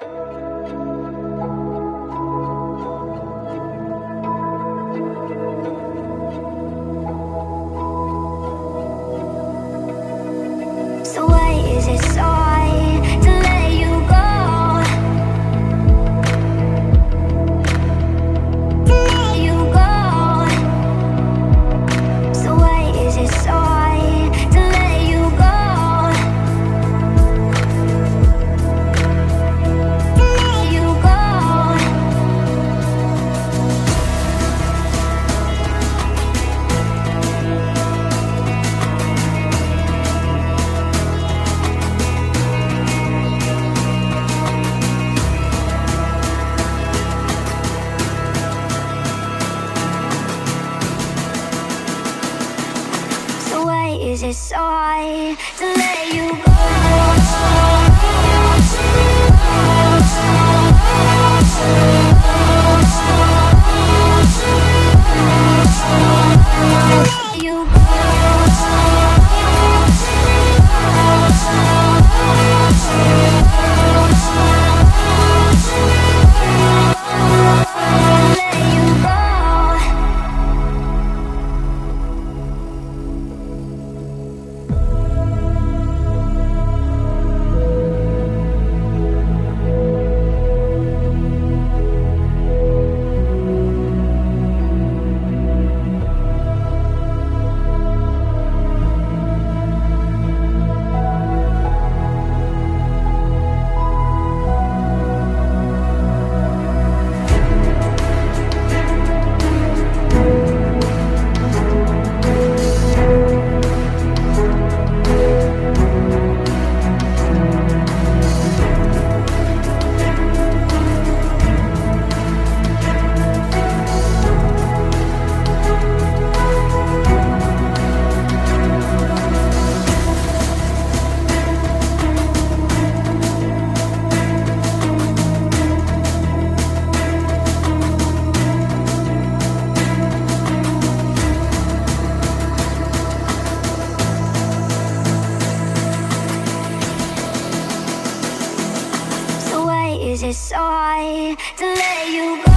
So why is it so hard to let you go? To let you go. So why is it so hard to let you go? To let you go. So why is it so hard to let you go? Let you let you go. So why is it so hard to let you go?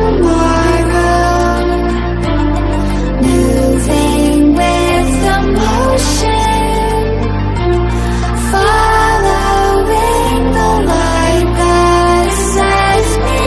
tomorrow, moving with the motion, following the light that sets me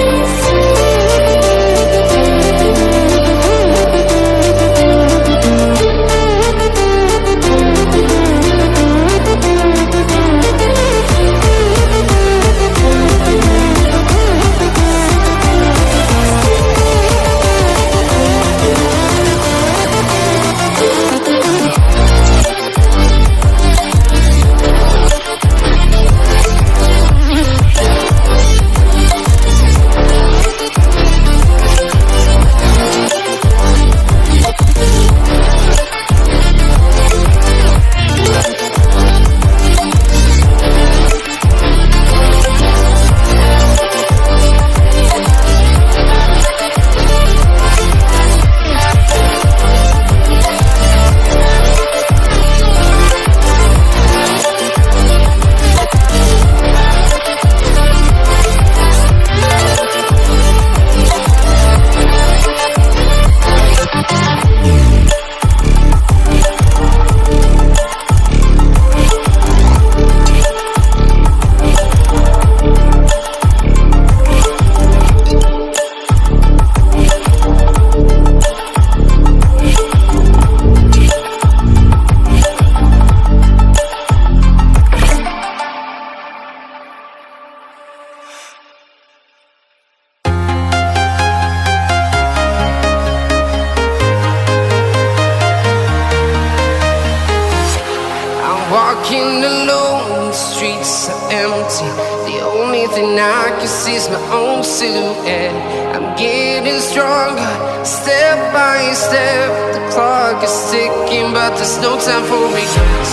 walking alone, the streets are empty. The only thing I can see is my own silhouette. I'm getting stronger, step by step. The clock is ticking, but there's no time for regrets.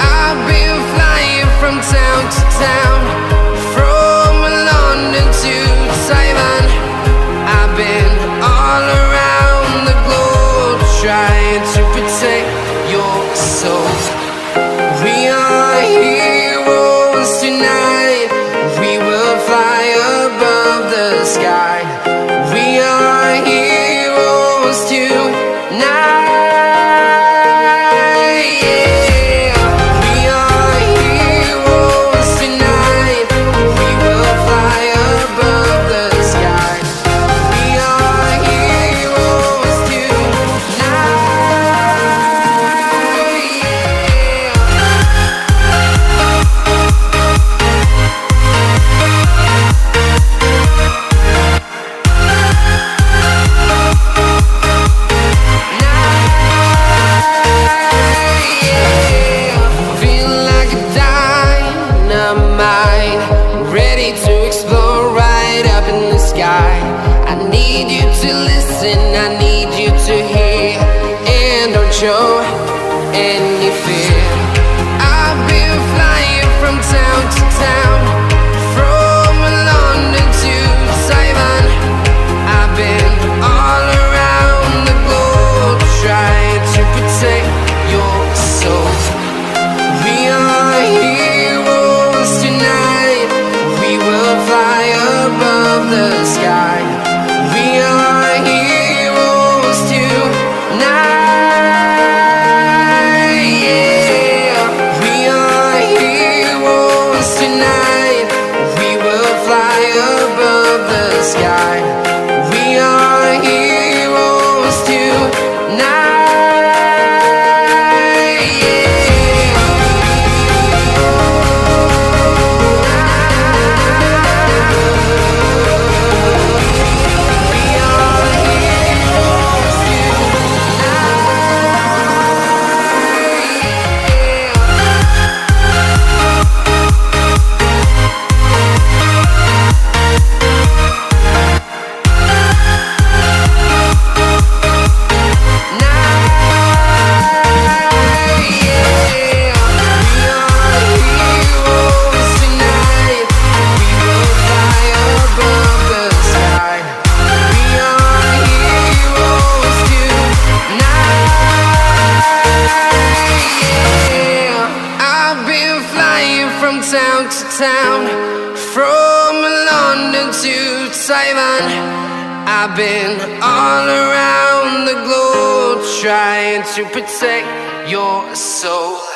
I've been flying from town to town, from London to Taiwan. I've been all around the globe, trying to protect your soul. We are heroes tonight. We will fly above the sky. We are heroes tonight. Yeah. We are heroes tonight. We will fly above the sky. We are heroes tonight. I need you to hear and don't show any fear. I've been flying from town to town, from London to Taiwan. I've been all around the globe, trying to protect your soul. We are heroes tonight. We will fly above the sky. We are heroes tonight. Yeah. We are heroes tonight. We will fly above the sky. We are heroes tonight. Town, from London to Taiwan. I've been all around the globe trying to protect your soul.